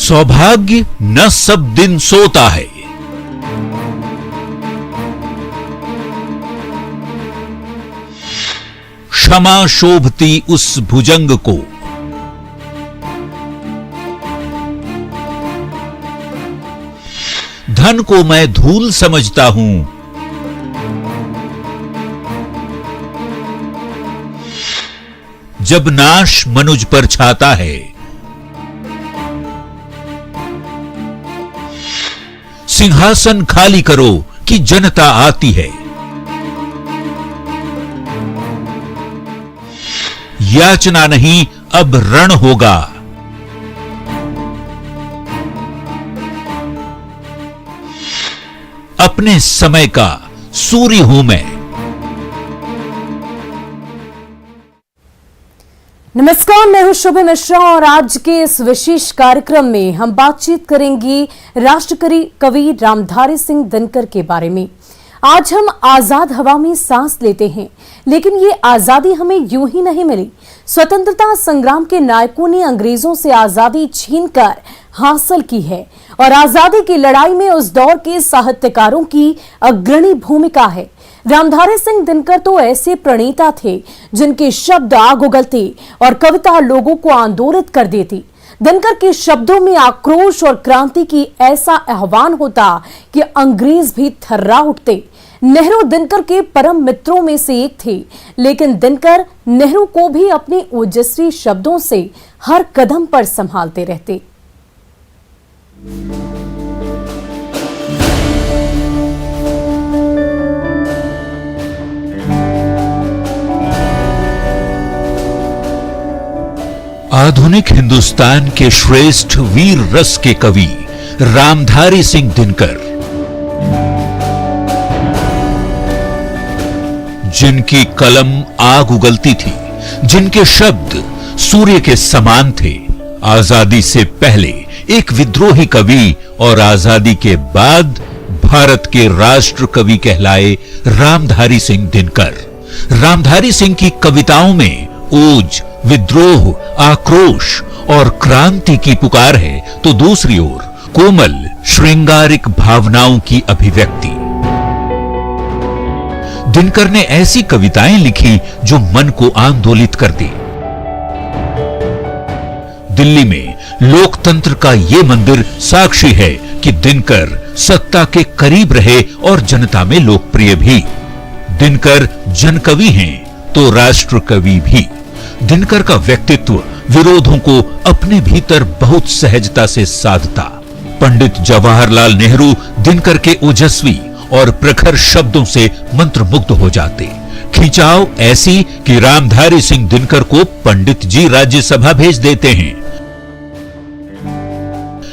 सौभाग्य न सब दिन सोता है। क्षमा शोभती उस भुजंग को, धन को मैं धूल समझता हूं, जब नाश मनुज पर छाता है। सिंहासन खाली करो कि जनता आती है। याचना नहीं अब रण होगा। अपने समय का सूर्य हूं मैं। नमस्कार, मैं हूं शुभ मिश्रा और आज के इस विशेष कार्यक्रम में हम बातचीत करेंगे राष्ट्रकवि कवि रामधारी सिंह दिनकर के बारे में। आज हम आजाद हवा में सांस लेते हैं, लेकिन ये आजादी हमें यूं ही नहीं मिली। स्वतंत्रता संग्राम के नायकों ने अंग्रेजों से आजादी छीनकर हासिल की है और आजादी की लड़ाई में उस दौर के साहित्यकारों की अग्रणी भूमिका है। रामधारी सिंह दिनकर तो ऐसे प्रणेता थे जिनके शब्द आग उगलते और कविता लोगों को आंदोलित कर देती। दिनकर के शब्दों में आक्रोश और क्रांति की ऐसा आह्वान होता कि अंग्रेज भी थर्रा उठते। नेहरू दिनकर के परम मित्रों में से एक थे, लेकिन दिनकर नेहरू को भी अपने ओजस्वी शब्दों से हर कदम पर संभालते रहते। आधुनिक हिंदुस्तान के श्रेष्ठ वीर रस के कवि रामधारी सिंह दिनकर, जिनकी कलम आग उगलती थी, जिनके शब्द सूर्य के समान थे, आजादी से पहले एक विद्रोही कवि और आजादी के बाद भारत के राष्ट्र कवि कहलाए रामधारी सिंह दिनकर। रामधारी सिंह की कविताओं में ओज, विद्रोह, आक्रोश और क्रांति की पुकार है, तो दूसरी ओर कोमल श्रृंगारिक भावनाओं की अभिव्यक्ति। दिनकर ने ऐसी कविताएं लिखी जो मन को आंदोलित कर दी। दिल्ली में लोकतंत्र का ये मंदिर साक्षी है कि दिनकर सत्ता के करीब रहे और जनता में लोकप्रिय भी। दिनकर जनकवि हैं तो राष्ट्र कवि भी। दिनकर का व्यक्तित्व विरोधों को अपने भीतर बहुत सहजता से साधता। पंडित जवाहरलाल नेहरू दिनकर के ओजस्वी और प्रखर शब्दों से मंत्रमुग्ध हो जाते। खिंचाव ऐसी कि रामधारी सिंह दिनकर को पंडित जी राज्यसभा भेज देते हैं।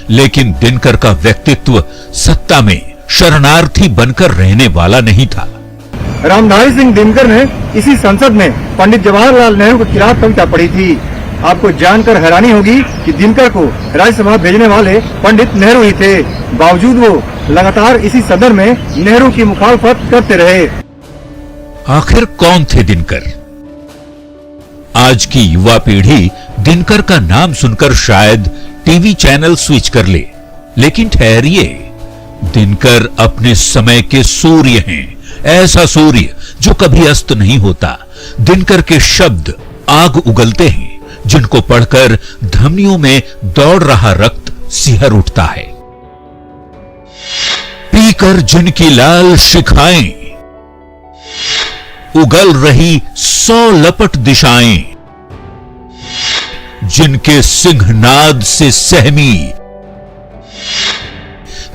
लेकिन दिनकर का व्यक्तित्व सत्ता में शरणार्थी बनकर रहने वाला नहीं था। रामधारी सिंह दिनकर ने इसी संसद में पंडित जवाहरलाल नेहरू के खिलाफ कविता पढ़ी थी। आपको जानकर हैरानी होगी कि दिनकर को राज्यसभा भेजने वाले पंडित नेहरू ही थे। बावजूद वो लगातार इसी सदन में नेहरू की मुखालफत करते रहे। आखिर कौन थे दिनकर? आज की युवा पीढ़ी दिनकर का नाम सुनकर शायद टीवी चैनल स्विच कर ले, लेकिन ठहरिए, दिनकर अपने समय के सूर्य हैं। ऐसा सूर्य जो कभी अस्त नहीं होता। दिनकर के शब्द आग उगलते हैं, जिनको पढ़कर धमनियों में दौड़ रहा रक्त सिहर उठता है। पीकर जिनकी लाल शिखाएं, उगल रही 100 लपट दिशाएं, जिनके सिंहनाद से सहमी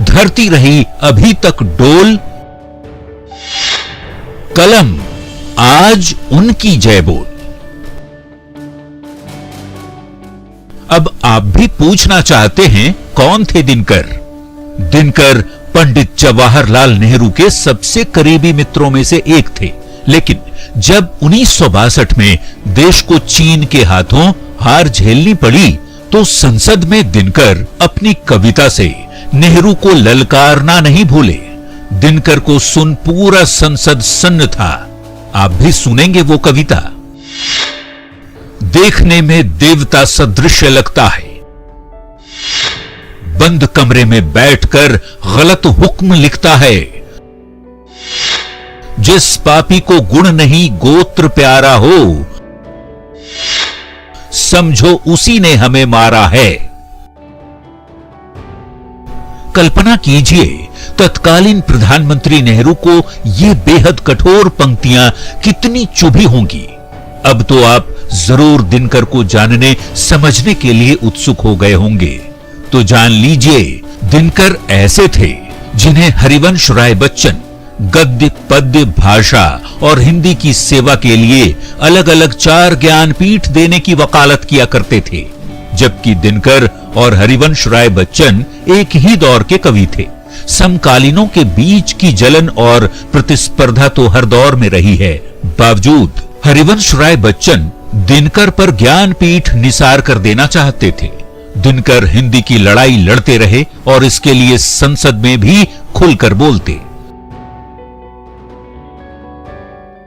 धरती रही अभी तक डोल, कलम आज उनकी जय बोल। अब आप भी पूछना चाहते हैं कौन थे दिनकर? दिनकर पंडित जवाहरलाल नेहरू के सबसे करीबी मित्रों में से एक थे, लेकिन जब 1962 में देश को चीन के हाथों हार झेलनी पड़ी, तो संसद में दिनकर अपनी कविता से नेहरू को ललकारना नहीं भूले। दिनकर को सुन पूरा संसद सन्न था। आप भी सुनेंगे वो कविता। देखने में देवता सदृश लगता है, बंद कमरे में बैठकर गलत हुक्म लिखता है। जिस पापी को गुण नहीं गोत्र प्यारा हो, समझो उसी ने हमें मारा है। कल्पना कीजिए तत्कालीन प्रधानमंत्री नेहरू को ये बेहद कठोर पंक्तियां कितनी चुभी होंगी। अब तो आप जरूर दिनकर को जानने समझने के लिए उत्सुक हो गए होंगे। तो जान लीजिए, दिनकर ऐसे थे जिन्हें हरिवंश राय बच्चन गद्य, पद्य, भाषा और हिंदी की सेवा के लिए अलग अलग 4 ज्ञानपीठ देने की वकालत किया करते थे। जबकि दिनकर और हरिवंश राय बच्चन एक ही दौर के कवि थे। समकालीनों के बीच की जलन और प्रतिस्पर्धा तो हर दौर में रही है। बावजूद हरिवंश राय बच्चन दिनकर पर ज्ञानपीठ निसार कर देना चाहते थे। दिनकर हिंदी की लड़ाई लड़ते रहे और इसके लिए संसद में भी खुलकर बोलते।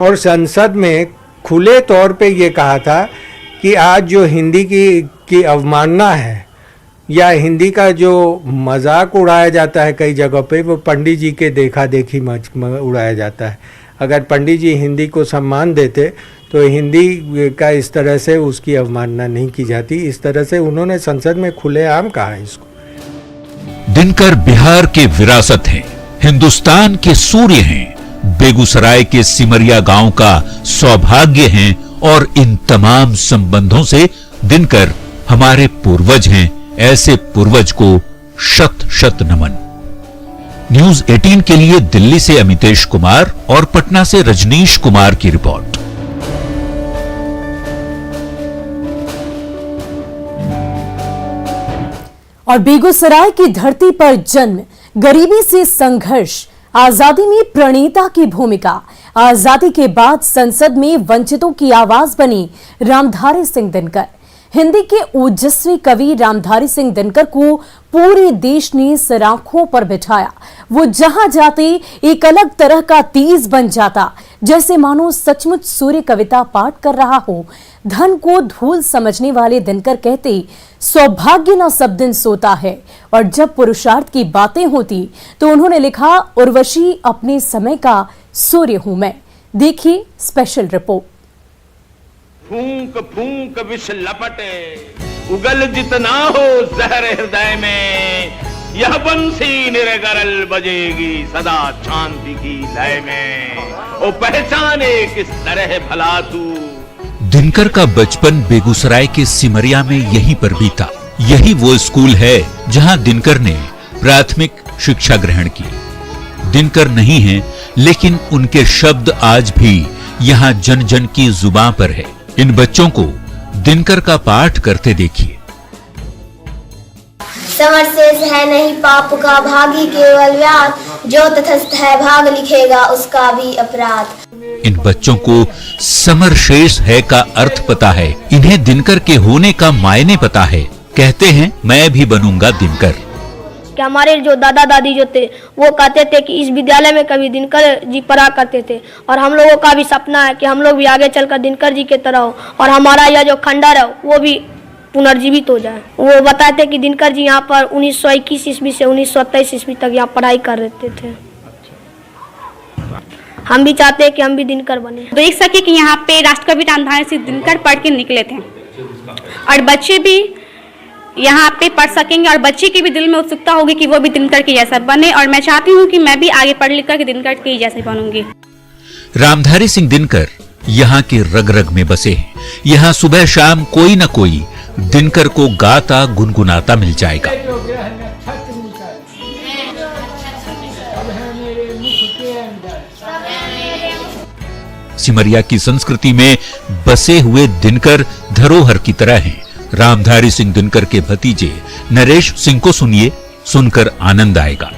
और संसद में खुले तौर पे ये कहा था कि आज जो हिंदी की अवमानना है या हिंदी का जो मजाक उड़ाया जाता है कई जगहों पे, वो पंडित जी के देखा देखी उड़ाया जाता है। अगर पंडित जी हिंदी को सम्मान देते तो हिंदी का इस तरह से उसकी अवमानना नहीं की जाती। इस तरह से उन्होंने संसद में खुलेआम कहा इसको। दिनकर बिहार के विरासत हैं, हिंदुस्तान के सूर्य हैं, बेगूसराय के सिमरिया गांव का सौभाग्य हैं और इन तमाम संबंधों से दिनकर हमारे पूर्वज हैं। ऐसे पूर्वज को शत शत नमन। न्यूज 18 के लिए दिल्ली से अमितेश कुमार और पटना से रजनीश कुमार की रिपोर्ट। और बेगूसराय की धरती पर जन्म, गरीबी से संघर्ष, आजादी में प्रणेता की भूमिका, आजादी के बाद संसद में वंचितों की आवाज बनी रामधारी सिंह दिनकर। हिंदी के ओजस्वी कवि रामधारी सिंह दिनकर को पूरे देश ने सराखों पर बिठाया। वो जहां जाते एक अलग तरह का तेज बन जाता, जैसे मानो सचमुच सूर्य कविता पाठ कर रहा हो। धन को धूल समझने वाले दिनकर कहते, सौभाग्य न सब दिन सोता है। और जब पुरुषार्थ की बातें होती तो उन्होंने लिखा, उर्वशी अपने समय का सूर्य हूं मैं। देखिए स्पेशल रिपोर्ट। फूंक फूंक विष लपटे, उगल जितना हो जहर हृदय में, यह बंसी निरगरल बजेगी सदा शांति की लय में। ओ पहचाने किस तरह भला तू। दिनकर का बचपन बेगूसराय के सिमरिया में यहीं पर बीता। यही वो स्कूल है जहां दिनकर ने प्राथमिक शिक्षा ग्रहण की। दिनकर नहीं है, लेकिन उनके शब्द आज भी यहां जन जन की जुबान पर है। इन बच्चों को दिनकर का पाठ करते देखिए। समर शेष है नहीं पाप का, भागी केवल व्याध, जो तटस्थ है भाग लिखेगा उसका भी अपराध। इन बच्चों को समर शेष है का अर्थ पता है, इन्हें दिनकर के होने का मायने पता है। कहते हैं मैं भी बनूंगा दिनकर। कि हमारे जो दादा दादी जो थे वो कहते थे कि इस विद्यालय में कभी दिनकर जी पढ़ा करते थे, और हम लोगों का भी सपना है कि हम लोग भी आगे चलकर दिनकर जी के तरह हो और हमारा यह जो खंडर है वो भी पुनर्जीवित हो जाए। वो बताते कि दिनकर जी यहाँ पर 1921 ईस्वी से 1923 ईस्वी तक यहाँ पढ़ाई कर रहे थे। हम भी चाहते हैं कि हम भी दिनकर बने। देख सके कि यहाँ पे राष्ट्रकवि रामधारी सिंह दिनकर पढ़ के निकले थे और बच्चे भी यहाँ पे पढ़ सकेंगे और बच्चे के भी दिल में उत्सुकता होगी कि वो भी दिनकर के जैसा बने। और मैं चाहती हूँ कि मैं भी आगे पढ़ लिख कर दिनकर के जैसे बनूंगी। रामधारी सिंह दिनकर यहाँ के रग रग में बसे हैं। यहाँ सुबह शाम कोई न कोई दिनकर को गाता गुनगुनाता मिल जाएगा। सिमरिया की संस्कृति में बसे हुए दिनकर धरोहर की तरह हैं। रामधारी सिंह दिनकर के भतीजे नरेश सिंह को सुनिए, सुनकर आनंद आएगा।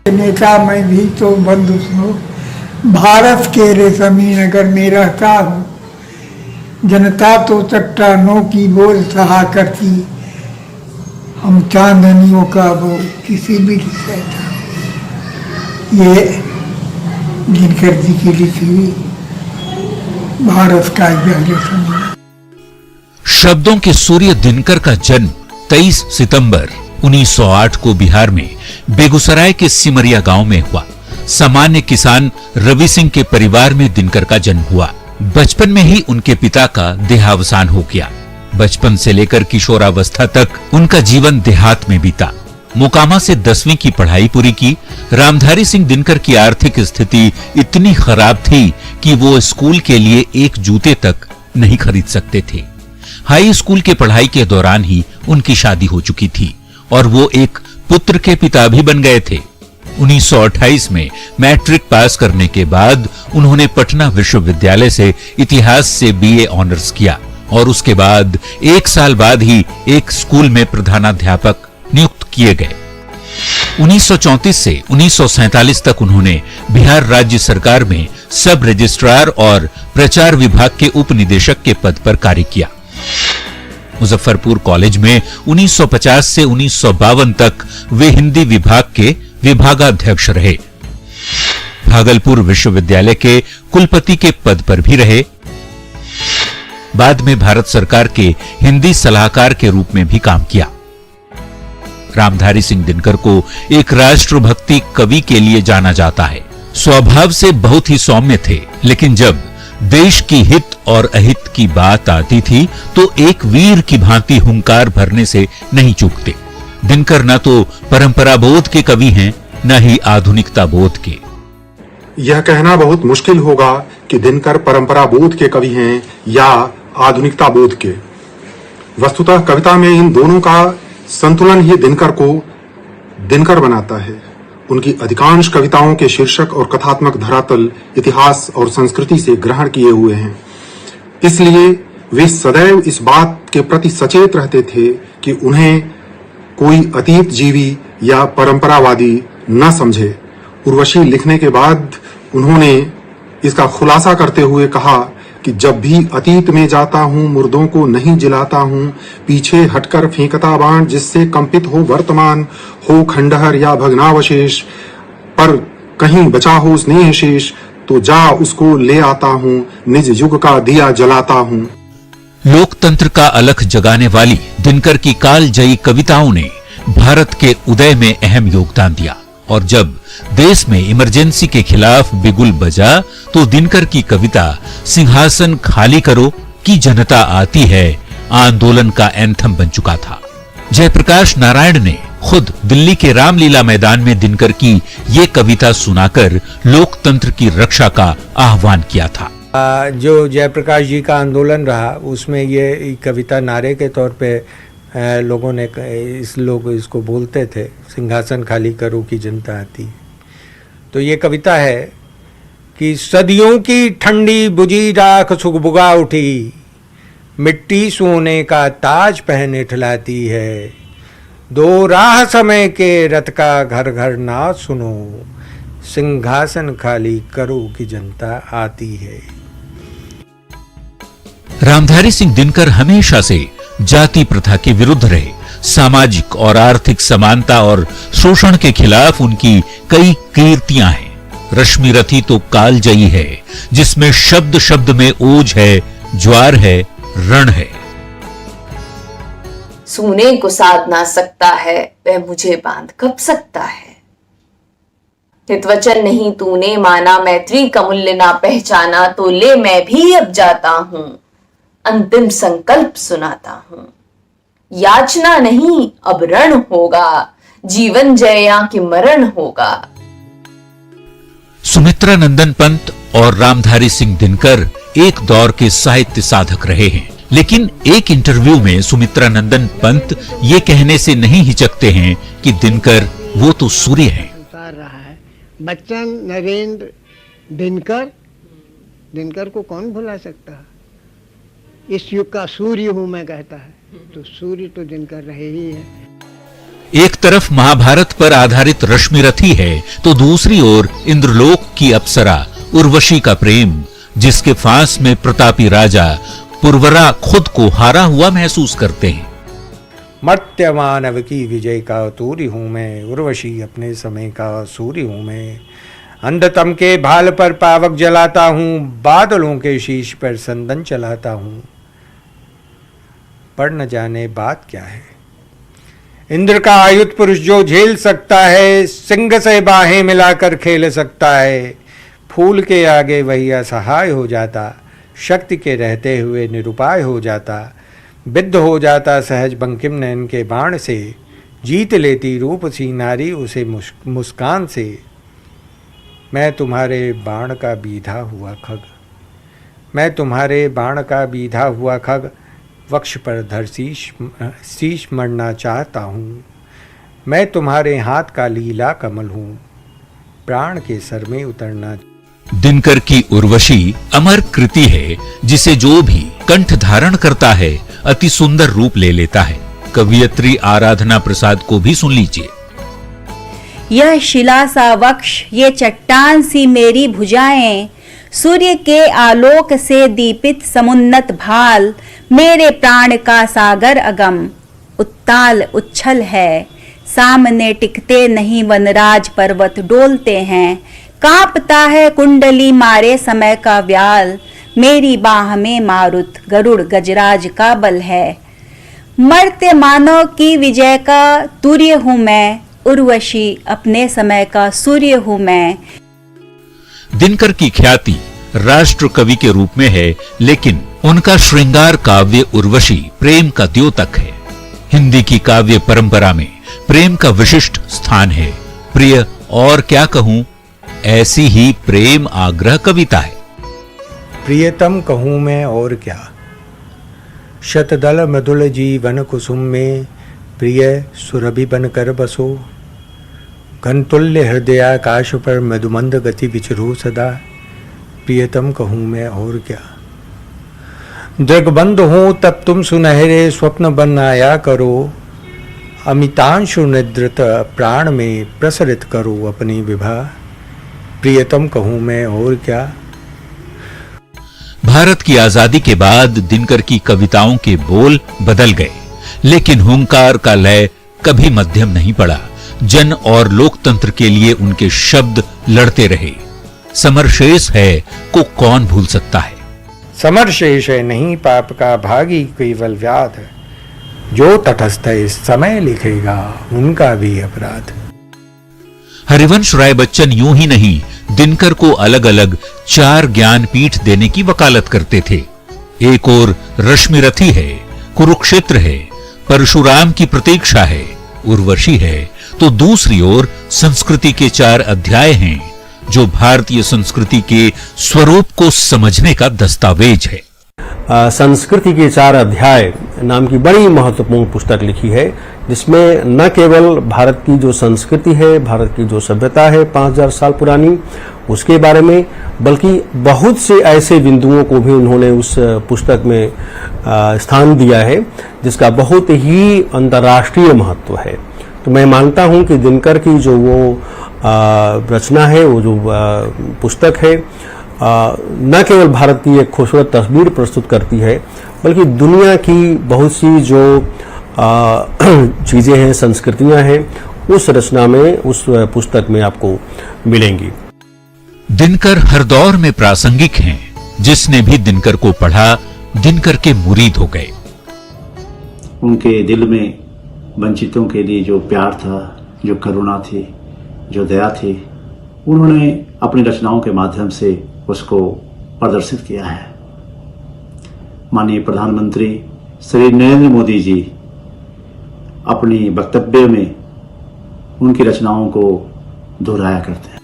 नेता मैं भी तो बंधु सुनो, भारत के रेशमी नगर में रहता हूँ, जनता तो चट्टानों की बोझ सहा करती, हम चांदनियों का बोझ किसी भी सहता। ये दिनकर जी की लिखी हुई भारत का रेशमी। शब्दों के सूर्य दिनकर का जन्म 23 सितंबर 1908 को बिहार में बेगूसराय के सिमरिया गांव में हुआ। सामान्य किसान रवि सिंह के परिवार में दिनकर का जन्म हुआ। बचपन में ही उनके पिता का देहावसान हो गया। बचपन से लेकर किशोरावस्था तक उनका जीवन देहात में बीता। मोकामा से 10वीं की पढ़ाई पूरी की। रामधारी सिंह दिनकर की आर्थिक स्थिति इतनी खराब थी कि वो स्कूल के लिए एक जूते तक नहीं खरीद सकते थे। हाई स्कूल के पढ़ाई के दौरान ही उनकी शादी हो चुकी थी और वो एक पुत्र के पिता भी बन गए थे। 1928 में मैट्रिक पास करने के बाद उन्होंने पटना विश्वविद्यालय से इतिहास से बीए ऑनर्स किया और उसके बाद 1 साल बाद ही एक स्कूल में प्रधानाध्यापक नियुक्त किए गए। 1934 से 1947 तक उन्होंने बिहार राज्य सरकार में सब रजिस्ट्रार और प्रचार विभाग के उप निदेशक के पद पर कार्य किया। मुजफ्फरपुर कॉलेज में 1950 से 1952 तक वे हिंदी विभाग के विभागाध्यक्ष रहे। भागलपुर विश्वविद्यालय के कुलपति के पद पर भी रहे। बाद में भारत सरकार के हिंदी सलाहकार के रूप में भी काम किया। रामधारी सिंह दिनकर को एक राष्ट्रभक्ति कवि के लिए जाना जाता है। स्वभाव से बहुत ही सौम्य थे, लेकिन जब देश की हित और अहित की बात आती थी तो एक वीर की भांति हुंकार भरने से नहीं चूकते। दिनकर न तो परंपरा बोध के कवि हैं, न ही आधुनिकता बोध के। यह कहना बहुत मुश्किल होगा कि दिनकर परंपरा बोध के कवि हैं या आधुनिकता बोध के। वस्तुतः कविता में इन दोनों का संतुलन ही दिनकर को दिनकर बनाता है। उनकी अधिकांश कविताओं के शीर्षक और कथात्मक धरातल इतिहास और संस्कृति से ग्रहण किए हुए हैं। इसलिए वे सदैव इस बात के प्रति सचेत रहते थे कि उन्हें कोई अतीत जीवी या परंपरावादी न समझे। उर्वशी लिखने के बाद उन्होंने इसका खुलासा करते हुए कहा कि जब भी अतीत में जाता हूं मुर्दों को नहीं जिलाता हूं, पीछे हटकर फेंकता बाण जिससे कंपित हो वर्तमान, हो खंडहर या भग्नावशेष, पर कहीं बचा हो स्नेह शेष, तो जा उसको ले आता हूं, निज युग का दिया जलाता हूं। लोकतंत्र का अलख जगाने वाली दिनकर की कालजयी कविताओं ने भारत के उदय में अहम योगदान दिया और जब देश में इमरजेंसी के खिलाफ बिगुल बजा तो दिनकर की कविता सिंहासन खाली करो की जनता आती है आंदोलन का एंथम बन चुका था। जयप्रकाश नारायण ने खुद दिल्ली के रामलीला मैदान में दिनकर की ये कविता सुनाकर लोकतंत्र की रक्षा का आह्वान किया था। जो जयप्रकाश जी का आंदोलन रहा उसमें ये कविता नारे के तौर पे लोगों ने लोग इसको बोलते थे, सिंहासन खाली करो की जनता आती। तो ये कविता है कि सदियों की ठंडी बुझी राख सुगबुगा उठी, मिट्टी सोने का ताज पहने ठिलाती है, दो राह समय के रथ का घर घर ना सुनो, सिंहासन खाली करो की जनता आती है। रामधारी सिंह दिनकर हमेशा से जाति प्रथा के विरुद्ध रहे। सामाजिक और आर्थिक समानता और शोषण के खिलाफ उनकी कई कीर्तियां हैं। रश्मि रथी तो कालजयी है, जिसमें शब्द शब्द में ओज है, ज्वार है, रण है। सूने को साध ना सकता है, वह मुझे बांध कब सकता है। हितवचन नहीं तूने माना, मैत्री का मूल्य ना पहचाना, तो ले मैं भी अब जाता हूं, अंतिम संकल्प सुनाता हूं। याचना नहीं अब रण होगा, जीवन जया कि मरण होगा। सुमित्रा नंदन पंत और रामधारी सिंह दिनकर एक दौर के साहित्य साधक रहे हैं, लेकिन एक इंटरव्यू में सुमित्रा नंदन पंत ये कहने से नहीं हिचकते हैं कि दिनकर वो तो सूर्य हैं। रहा है बच्चन, नरेंद्र, दिनकर को कौन भुला सकता है। इस युग का सूर्य हूं मैं कहता है, तो सूर्य तो दिनकर रहे ही है। एक तरफ महाभारत पर आधारित रश्मि रथी है तो दूसरी ओर इंद्रलोक की अप्सरा उर्वशी का प्रेम, जिसके फांस में प्रतापी राजा पुरवरा खुद को हारा हुआ महसूस करते हैं। मर्त्य मानव की विजय का तूर्य हूं मैं, उर्वशी अपने समय का सूर्य हूं मैं। अंधतम के भाल पर पावक जलाता हूं, बादलों के शीश पर संदन चलाता हूं। पर न जाने बात क्या है, इंद्र का आयुध पुरुष जो झेल सकता है, सिंह से बाहें मिलाकर खेल सकता है। फूल के आगे वही असहाय हो जाता, शक्ति के रहते हुए निरुपाय हो जाता। विद्ध हो जाता सहज बंकिम नयन के बाण से, जीत लेती रूप सी नारी उसे मुस्कान से। मैं तुम्हारे बाण का बीधा हुआ खग, मैं तुम्हारे बाण का बीधा हुआ खग, वक्ष पर धर शीश मरना चाहता हूँ। मैं तुम्हारे हाथ का लीला कमल हूँ, प्राण के सर में उतरना। दिनकर की उर्वशी अमर कृति है, जिसे जो भी कंठ धारण करता है अति सुंदर रूप ले लेता है। कवियत्री आराधना प्रसाद को भी सुन लीजिए। यह शिला सा वक्ष, ये चट्टान सी मेरी भुजाएं, सूर्य के आलोक से दीपित समुन्नत भाल, मेरे प्राण का सागर अगम उत्ताल उच्छल है। सामने टिकते नहीं वनराज पर्वत डोलते हैं, कांपता है कुंडली मारे समय का व्याल, मेरी बाह में मारुत गरुड़ गजराज का बल है। मर्त्य मानव की विजय का तुर्य हूँ मैं, उर्वशी अपने समय का सूर्य हूँ मैं। दिनकर की ख्याति राष्ट्र कवि के रूप में है, लेकिन उनका श्रृंगार काव्य उर्वशी प्रेम का द्योतक है। हिंदी की काव्य परंपरा में प्रेम का विशिष्ट स्थान है। प्रिय और क्या कहूं, ऐसी ही प्रेम आग्रह कविता है। प्रियतम कहूँ मैं और क्या, शतदल मधुल जीवन कुसुम में, प्रिय सुरभि बनकर बसो। घनतुल्य हृदयाकाश पर मधुमंद गति विचरो सदा, प्रियतम कहूँ मैं और क्या। दृग्बंध हो तब तुम सुनहरे स्वप्न बन आया करो, अमितांशु निद्रत प्राण में प्रसरित करो अपनी विभा, प्रियतम कहूँ मैं और क्या। भारत की आजादी के बाद दिनकर की कविताओं के बोल बदल गए, लेकिन हुंकार का लय कभी मध्यम नहीं पड़ा। जन और लोकतंत्र के लिए उनके शब्द लड़ते रहे। समर शेष है को कौन भूल सकता है। समर शेष है नहीं पाप का भागी केवल व्याध, जो तटस्थ इस समय लिखेगा उनका भी अपराध। हरिवंश राय बच्चन यूं ही नहीं, दिनकर को अलग अलग 4 ज्ञानपीठ देने की वकालत करते थे। एक ओर रश्मिरथी है, कुरुक्षेत्र है, परशुराम की प्रतीक्षा है, उर्वशी है, तो दूसरी ओर संस्कृति के 4 अध्याय हैं, जो भारतीय संस्कृति के स्वरूप को समझने का दस्तावेज है। संस्कृति के 4 अध्याय नाम की बड़ी महत्वपूर्ण पुस्तक लिखी है, जिसमें न केवल भारत की जो संस्कृति है, भारत की जो सभ्यता है 5000 साल पुरानी, उसके बारे में, बल्कि बहुत से ऐसे बिंदुओं को भी उन्होंने उस पुस्तक में स्थान दिया है, जिसका बहुत ही अंतर्राष्ट्रीय महत्व है। तो मैं मानता हूं कि दिनकर की जो वो रचना है, वो जो पुस्तक है, न केवल भारत की एक खूबसूरत तस्वीर प्रस्तुत करती है, बल्कि दुनिया की बहुत सी जो चीज़ें हैं, संस्कृतियां हैं, उस रचना में, उस पुस्तक में आपको मिलेंगी। दिनकर हर दौर में प्रासंगिक हैं। जिसने भी दिनकर को पढ़ा, दिनकर के मुरीद हो गए। उनके दिल में वंचितों के लिए जो प्यार था, जो करुणा थी, जो दया थी, उन्होंने अपनी रचनाओं के माध्यम से उसको प्रदर्शित किया है। माननीय प्रधानमंत्री श्री नरेंद्र मोदी जी अपनी वक्तव्य में उनकी रचनाओं को दोहराया करते हैं।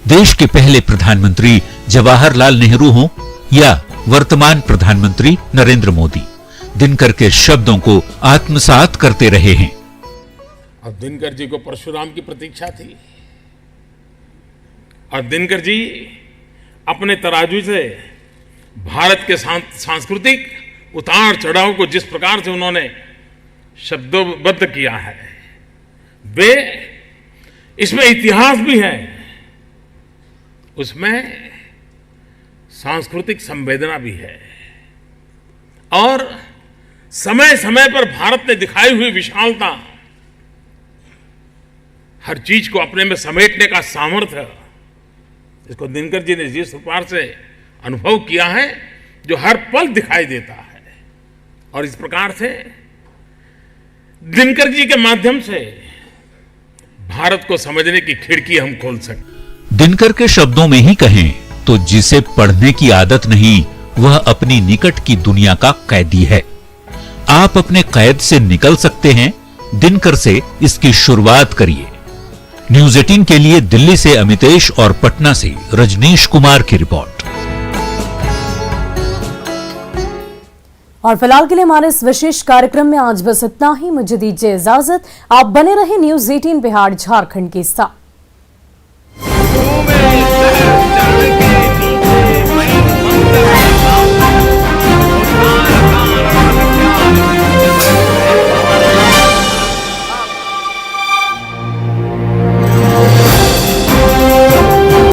देश के पहले प्रधानमंत्री जवाहरलाल नेहरू हों या वर्तमान प्रधानमंत्री नरेंद्र मोदी, दिनकर के शब्दों को आत्मसात करते रहे हैं। और दिनकर जी को परशुराम की प्रतीक्षा थी, और दिनकर जी अपने तराजू से भारत के सांस्कृतिक उतार चढ़ाव को जिस प्रकार से उन्होंने शब्दबद्ध किया है, वे इसमें इतिहास भी है, उसमें सांस्कृतिक संवेदना भी है, और समय समय पर भारत ने दिखाई हुई विशालता, हर चीज को अपने में समेटने का सामर्थ्य, इसको दिनकर जी ने जिस प्रकार से अनुभव किया है, जो हर पल दिखाई देता है। और इस प्रकार से दिनकर जी के माध्यम से भारत को समझने की खिड़की हम खोल सकते। दिनकर के शब्दों में ही कहें तो जिसे पढ़ने की आदत नहीं वह अपनी निकट की दुनिया का कैदी है। आप अपने कैद से निकल सकते हैं, दिनकर से इसकी शुरुआत करिए। न्यूज़ 18 के लिए दिल्ली से अमितेश और पटना से रजनीश कुमार की रिपोर्ट। और फिलहाल के लिए हमारे इस विशेष कार्यक्रम में आज बस इतना ही। मुझे दीजिए इजाजत। आप बने रहे न्यूज़ 18 बिहार झारखंड के साथ।